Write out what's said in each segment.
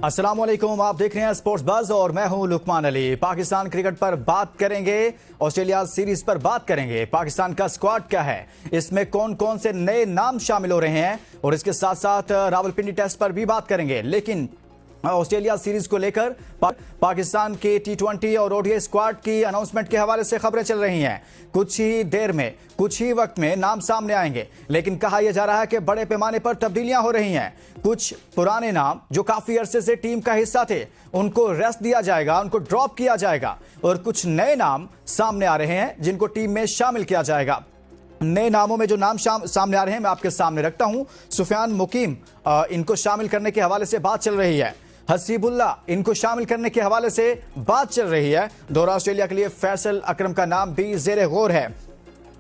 अस्सलामुअलैकुम, आप देख रहे हैं स्पोर्ट्स बज़ और मैं हूं लुकमान अली। पाकिस्तान क्रिकेट पर बात करेंगे, ऑस्ट्रेलिया सीरीज पर बात करेंगे, पाकिस्तान का स्क्वाड क्या है, इसमें कौन कौन से नए नाम शामिल हो रहे हैं और इसके साथ साथ रावलपिंडी टेस्ट पर भी बात करेंगे। लेकिन ऑस्ट्रेलिया सीरीज को लेकर पाकिस्तान के T20 और ओडीआई स्क्वाड की अनाउंसमेंट के हवाले से खबरें चल रही हैं। कुछ ही देर में, कुछ ही वक्त में नाम सामने आएंगे, लेकिन कहा यह जा रहा है कि बड़े पैमाने पर तब्दीलियां हो रही हैं। कुछ पुराने नाम जो काफी अरसे से टीम का हिस्सा थे, उनको रेस्ट दिया जाएगा, उनको ड्रॉप किया जाएगा और कुछ नए नाम सामने आ रहे हैं जिनको टीम में शामिल किया जाएगा। नए नामों में जो नाम सामने आ रहे हैं मैं आपके सामने रखता हूं। सुफियान मुकीम, इनको शामिल करने के हवाले से बात चल रही है। हसीबुल्ला, इनको शामिल करने के हवाले से बात चल रही है। दौरा ऑस्ट्रेलिया के लिए फैसल अकरम का नाम भी ज़ेरे गौर है।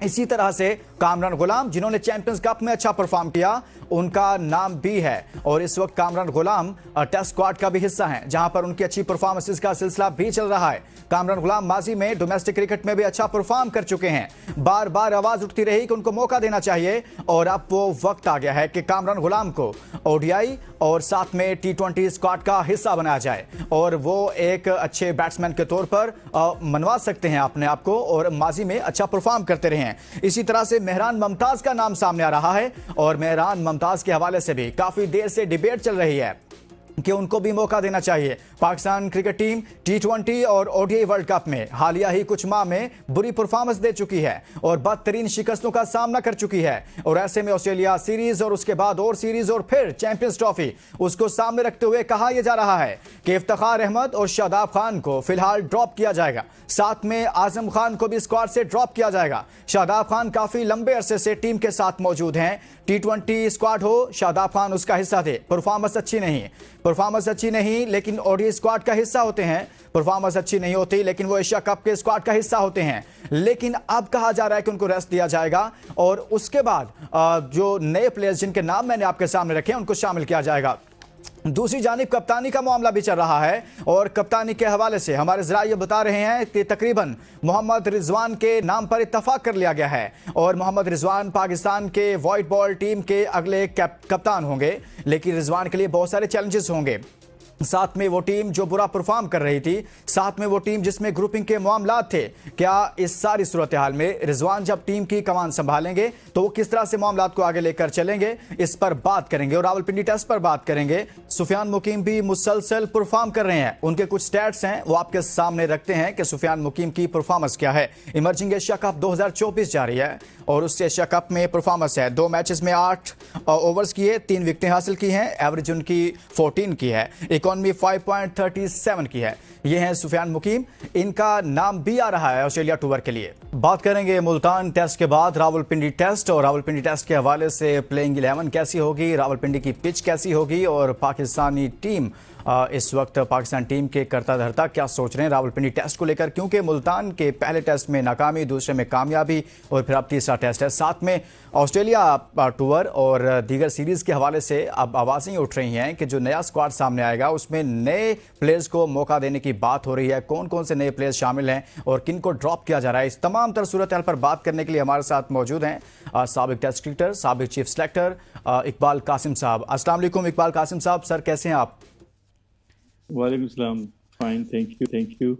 इसी तरह से कामरान गुलाम, जिन्होंने चैंपियंस कप में अच्छा परफॉर्म किया, उनका नाम भी है और इस वक्त कामरान गुलाम टेस्ट स्क्वाड का भी हिस्सा हैं, जहां पर उनकी अच्छी परफॉर्मेंसेस का सिलसिला भी चल रहा है। कामरान गुलाम माजी में डोमेस्टिक क्रिकेट में भी अच्छा परफॉर्म कर चुके हैं। बार बार आवाज उठती रही कि उनको मौका देना चाहिए और अब वो वक्त आ गया है कि कामरान गुलाम को ओडीआई और साथ में T20 स्क्वाड का हिस्सा बनाया जाए और वो एक अच्छे बैट्समैन के तौर पर मनवा सकते हैं अपने आप को और माजी में अच्छा परफॉर्म करते रहे हैं। इसी तरह से मेहरान मुमताज का नाम सामने आ रहा है और मेहरान मुमताज के हवाले से भी काफी देर से डिबेट चल रही है कि उनको भी मौका देना चाहिए। पाकिस्तान क्रिकेट टीम T20 और ओडीआई वर्ल्ड कप में हालिया ही कुछ माह में बुरी परफॉर्मेंस दे चुकी है और बदतरीन शिकस्तों का सामना कर चुकी है और ऐसे में ऑस्ट्रेलिया सीरीज और उसके बाद और सीरीज और फिर चैंपियंस ट्रॉफी, उसको सामने रखते हुए कहा यह जा रहा है कि इफ्तिखार अहमद और शादाब खान को फिलहाल ड्रॉप किया जाएगा। साथ में आजम खान को भी स्क्वाड से ड्रॉप किया जाएगा। शादाब खान काफी लंबे अरसे से टीम के साथ मौजूद हैं। T20 स्क्वाड हो, शादाब खान उसका हिस्सा थे। परफॉर्मेंस अच्छी नहीं, लेकिन ओडीआई स्क्वाड का हिस्सा होते हैं। परफॉर्मेंस अच्छी नहीं होती, लेकिन वो एशिया कप के स्क्वाड का हिस्सा होते हैं। लेकिन अब कहा जा रहा है कि उनको रेस्ट दिया जाएगा और उसके बाद जो नए प्लेयर्स जिनके नाम मैंने आपके सामने रखे हैं उनको शामिल किया जाएगा। दूसरी जानिब कप्तानी का मामला भी चल रहा है और कप्तानी के हवाले से हमारे ज़रा ये बता रहे हैं कि तकरीबन मोहम्मद रिजवान के नाम पर इत्तफाक कर लिया गया है और मोहम्मद रिजवान पाकिस्तान के व्हाइट बॉल टीम के अगले कप्तान होंगे। लेकिन रिजवान के लिए बहुत सारे चैलेंजेस होंगे। साथ में वो टीम जो बुरा परफॉर्म कर रही थी, साथ में वो टीम जिसमें ग्रुपिंग के मामला थे, क्या इस सारी सूरत हाल में रिजवान जब टीम की कमान संभालेंगे तो वो किस तरह से मामला को आगे लेकर चलेंगे, इस पर बात करेंगे और रावलपिंडी टेस्ट पर बात करेंगे। सुफियान मुकीम भी मुसलसल परफॉर्म कर रहे हैं, उनके कुछ स्टैट्स हैं वो आपके सामने रखते हैं कि सुफियान मुकीम की परफॉर्मेंस क्या है। इमर्जिंग एशिया कप 2024 जारी है और उस एशिया कप में परफॉर्मेंस है 2 मैचेस में 8 ओवर्स किए, 3 विकेटें हासिल की हैं, एवरेज उनकी 14 की है, इकॉनमी 5.37 की है। ये हैं सुफियान मुकीम, इनका नाम भी आ रहा है ऑस्ट्रेलिया टूर के लिए। बात करेंगे मुल्तान टेस्ट के बाद रावलपिंडी टेस्ट और रावलपिंडी टेस्ट के हवाले से प्लेइंग 11 कैसी होगी, रावलपिंडी की पिच कैसी होगी और पाकिस्तानी टीम इस वक्त पाकिस्तान टीम के करता धरता क्या सोच रहे हैं रावलपिंडी टेस्ट को लेकर, क्योंकि मुल्तान के पहले टेस्ट में नाकामी, दूसरे में कामयाबी और फिर अब तीसरा टेस्ट है। साथ में ऑस्ट्रेलिया टूर और दीगर सीरीज के हवाले से अब आवाज़ें उठ रही हैं कि जो नया स्क्वाड सामने आएगा उसमें नए प्लेयर्स को मौका देने की बात हो रही है। कौन कौन से नए प्लेयर्स शामिल हैं और किन को ड्रॉप किया जा रहा है, इस तमाम तर सूरत हाल पर बात करने के लिए हमारे साथ मौजूद हैं साबिक टेस्ट क्रिकेटर, साबिक चीफ सेलेक्टर इकबाल कासिम साहब। अस्सलाम वालेकुम इकबाल कासिम साहब, सर कैसे हैं आप? वालेकुम सलाम, फाइन, थैंक यू।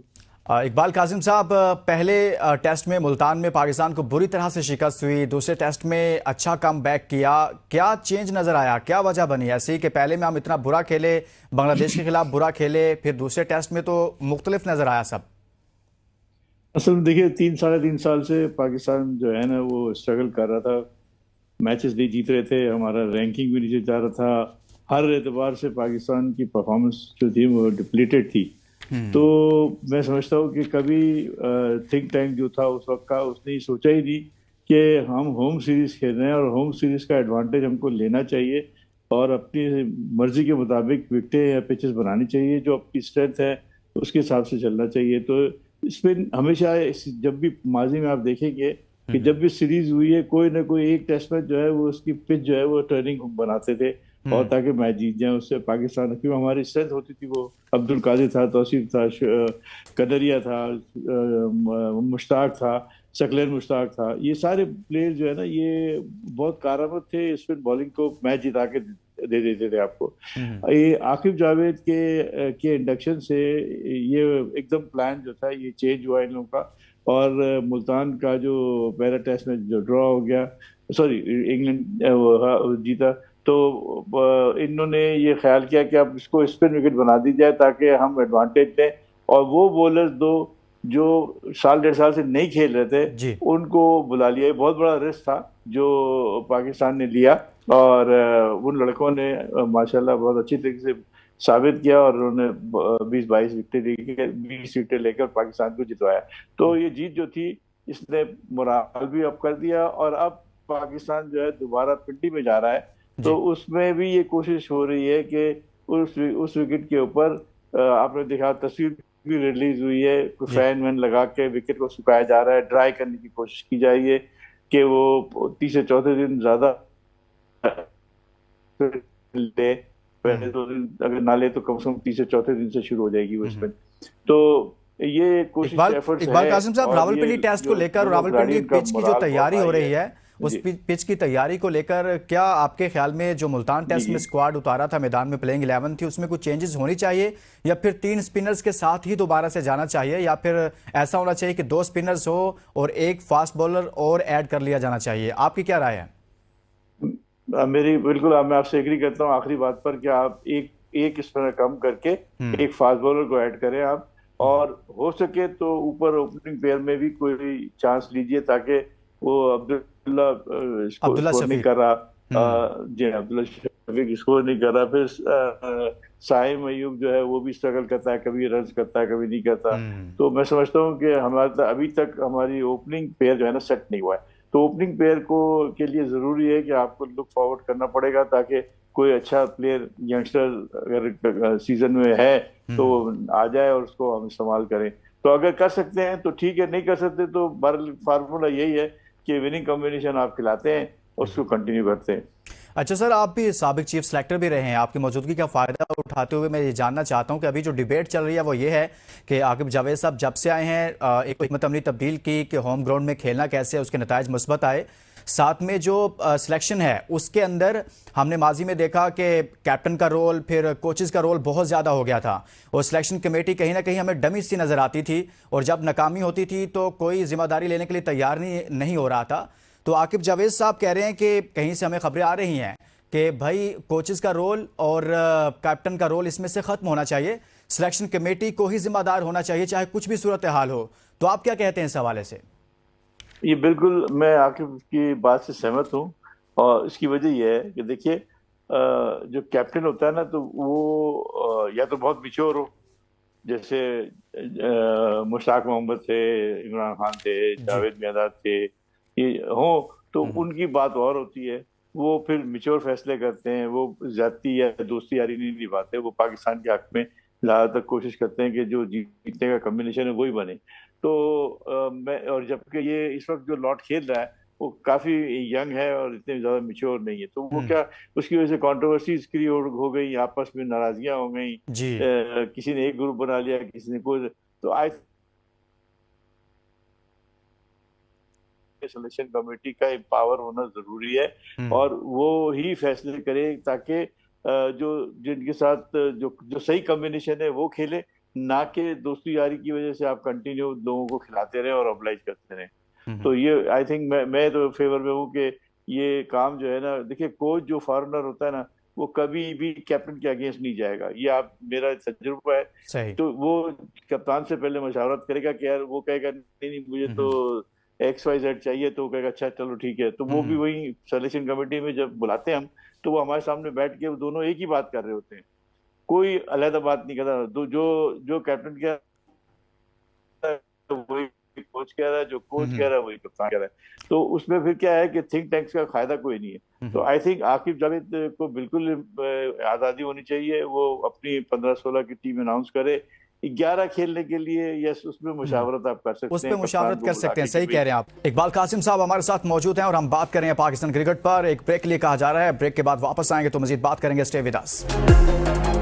इकबाल कासिम साहब, पहले टेस्ट में मुल्तान में पाकिस्तान को बुरी तरह से शिकस्त हुई, दूसरे टेस्ट में अच्छा कम बैक किया, क्या चेंज नज़र आया, क्या वजह बनी ऐसी कि पहले में हम इतना बुरा खेले, बांग्लादेश के खिलाफ बुरा खेले, फिर दूसरे टेस्ट में तो मुख्तलिफ नज़र आया सब? असल में देखिए 3 साढ़े 3 साल से पाकिस्तान जो है ना वो स्ट्रगल कर रहा था, मैचेस नहीं जीत रहे थे, हमारा रैंकिंग भी नीचे जा रहा था, हर एतबार से पाकिस्तान की परफॉर्मेंस जो थी वो डिप्लीटेड थी। तो मैं समझता हूँ कि कभी थिंक टैंक जो था उस वक्त का उसने सोचा ही नहीं कि हम होम सीरीज खेल रहे हैं और होम सीरीज का एडवांटेज हमको लेना चाहिए और अपनी मर्जी के मुताबिक विकेटें या पिचेस बनानी चाहिए, जो आपकी स्ट्रेंथ है उसके हिसाब से चलना चाहिए। तो इसमें हमेशा जब भी माजी में आप देखेंगे कि जब भी सीरीज हुई है कोई ना कोई एक टेस्ट मैच जो है वो उसकी पिच जो है वो टर्निंग बनाते थे और ताकि मैच जीत जाए। उससे पाकिस्तान की हमारी स्ट्रेंथ होती थी, वो अब्दुल कादिर था, तौसीफ था, कदरिया था, मुश्ताक था, शकलेन मुश्ताक था, ये सारे प्लेयर जो है ना ये बहुत कारगर थे स्पिन बॉलिंग को मैच जिता के दे देते थे आपको। ये आकिब जावेद के इंडक्शन से ये एकदम प्लान जो था ये चेंज हुआ इन लोगों का। और मुल्तान का जो पहला टेस्ट में जो ड्रॉ हो गया, सॉरी इंग्लैंड जीता, तो इन्होंने ये ख्याल किया कि अब इसको स्पिन विकेट बना दी जाए ताकि हम एडवांटेज दें। और वो बॉलर्स दो जो साल डेढ़ साल से नहीं खेल रहे थे उनको बुला लिया। ये बहुत बड़ा रिस्क था जो पाकिस्तान ने लिया, और उन लड़कों ने माशाल्लाह बहुत अच्छी तरीके से साबित किया और उन्होंने 20-22 विकेटें लेकर पाकिस्तान को जितवाया। तो ये जीत जो थी इसने मोराल भी अप कर दिया, और अब पाकिस्तान जो है दोबारा पिंडी में जा रहा है। तो उसमें भी ये कोशिश हो रही है कि उस विकेट के ऊपर आपने देखा तस्वीर भी रिलीज हुई है, फैन वैन लगा के विकेट को सुखाया जा रहा है, ड्राई करने की कोशिश की जा रही है कि वो तीसरे चौथे दिन ज्यादा ले, पहले 2 दिन अगर ना ले तो कम से कम तीसरे चौथे दिन से शुरू हो जाएगी वो स्पिन। तो ये कोशिश एफर्ट्स इकबाल कासिम साहब, रावलपिंडी टेस्ट को लेकर रावलपिंडी पिच की जो तैयारी हो रही है, उस पिच की तैयारी को लेकर क्या आपके ख्याल में जो मुल्तान टेस्ट में स्क्वाड उतारा था, मैदान में प्लेइंग 11 थी, उसमें कुछ चेंजेस होनी चाहिए, या फिर 3 स्पिनर्स के साथ ही दोबारा से जाना चाहिए, या फिर ऐसा होना चाहिए कि 2 स्पिनर्स हो और 1 फास्ट बॉलर और ऐड कर लिया जाना चाहिए? आपकी क्या राय है? मेरी बिल्कुल, मैं आपसे एग्री करता हूँ आखिरी बात पर कि आप एक स्पिनर कम करके 1 फास्ट बॉलर को ऐड करें आप, और हो सके तो ऊपर ओपनिंग पेयर में भी कोई चांस लीजिए ताकि वो अब्दुल्ला स्कोर नहीं कर रहा, अब्दुल्ला शफीक स्कोर नहीं कर रहा, फिर साइम अयूब जो है वो भी स्ट्रगल करता है, कभी रन करता है कभी नहीं करता। तो मैं समझता हूँ कि हमारा अभी तक हमारी ओपनिंग पेयर जो है ना सेट नहीं हुआ है। तो ओपनिंग पेयर के लिए जरूरी है कि आपको लुक फॉरवर्ड करना पड़ेगा ताकि कोई अच्छा प्लेयर यंगस्टर अगर सीजन में है तो आ जाए और उसको हम इस्तेमाल करें। तो अगर कर सकते हैं तो ठीक है, नहीं कर सकते तो फार्मूला यही है कि विनिंग कॉम्बिनेशन आप खिलाते हैं और उसको कंटिन्यू करते हैं। अच्छा सर, आप भी साबिक चीफ सेलेक्टर भी रहे हैं, आपकी मौजूदगी का फायदा उठाते हुए मैं ये जानना चाहता हूं कि अभी जो डिबेट चल रही है वो ये है कि आकिब जावेद साहब जब से आए हैं एक हिकमत अमली तब्दील की कि होम ग्राउंड में खेलना कैसे है, उसके नताइज मुस्बत आए। साथ में जो सिलेक्शन है उसके अंदर हमने माजी में देखा कि कैप्टन का रोल, फिर कोचेस का रोल बहुत ज़्यादा हो गया था, और सिलेक्शन कमेटी कहीं ना कहीं हमें डमी सी नज़र आती थी, और जब नाकामी होती थी तो कोई जिम्मेदारी लेने के लिए तैयार नहीं हो रहा था। तो आकिब जावेद साहब कह रहे हैं कि कहीं से हमें खबरें आ रही हैं कि भाई कोचेस का रोल और कैप्टन का रोल इसमें से ख़त्म होना चाहिए, सिलेक्शन कमेटी को ही जिम्मेदार होना चाहिए चाहे कुछ भी सूरत हाल हो। तो आप क्या कहते हैं इस हवाले से? ये बिल्कुल मैं आकिब की बात से सहमत हूँ, और इसकी वजह यह है कि देखिए जो कैप्टन होता है ना तो वो या तो बहुत मिच्योर हो, जैसे मुश्ताक मोहम्मद थे, इमरान खान थे, जावेद मियादाद थे, ये हो तो उनकी बात और होती है, वो फिर मिच्योर फैसले करते हैं, वो ज्यादती या दोस्ती यारी नहीं निभाते, वो पाकिस्तान के हक में ज़्यादातर कोशिश करते हैं कि जो जीतने का कॉम्बिनेशन है वही बने। तो मैं, और जबकि ये इस वक्त जो लॉट खेल रहा है वो काफी यंग है और इतने ज्यादा मिच्योर नहीं है, तो वो क्या उसकी वजह से कंट्रोवर्सीज क्रिएट हो गई, आपस में नाराजगियां हो गई, किसी ने एक ग्रुप बना लिया, किसी ने कोई। तो आई सिलेक्शन कमेटी का पावर होना जरूरी है, और वो ही फैसले करे ताकि जो जिनके साथ जो सही कॉम्बिनेशन है वो खेले, ना कि दोस्ती यारी की वजह से आप कंटिन्यू लोगों को खिलाते रहे और ऑब्लाइज करते रहे। तो ये आई थिंक मैं तो फेवर में हूँ कि ये काम जो है ना, देखिए कोच जो फॉरेनर होता है ना वो कभी भी कैप्टन के अगेंस्ट नहीं जाएगा, ये आप मेरा तजुर्बा है सही। तो वो कप्तान से पहले मशावरत करेगा कि यार, वो कहेगा नहीं मुझे तो XYZ चाहिए, तो कहेगा अच्छा चलो ठीक है, तो वो भी वही सिलेक्शन कमेटी में जब बुलाते हैं हम तो वो हमारे सामने बैठ के दोनों एक ही बात कर रहे होते हैं, कोई अलग बात नहीं करता। जो कैप्टन कह रहा है वही कोच कह रहा है, जो कोच कह रहा है वही कप्तान कह रहा है, तो उसमें फिर क्या है कि थिंक टैंक्स का फायदा कोई नहीं है। तो आई थिंक आकिब जावेद को बिल्कुल आज़ादी होनी चाहिए, वो अपनी 15-16 की टीम अनाउंस करे, 11 खेलने के लिए, यस उसमें मुशावरत आप कर सकते हैं, उसमें मुशावरत कर सकते हैं, सही कह रहे हैं आप। इकबाल कासिम साहब हमारे साथ मौजूद हैं और हम बात कर रहे हैं पाकिस्तान क्रिकेट पर। एक ब्रेक के लिए कहा जा रहा है, ब्रेक के बाद वापस आएंगे तो मजीद बात करेंगे। Stay with us.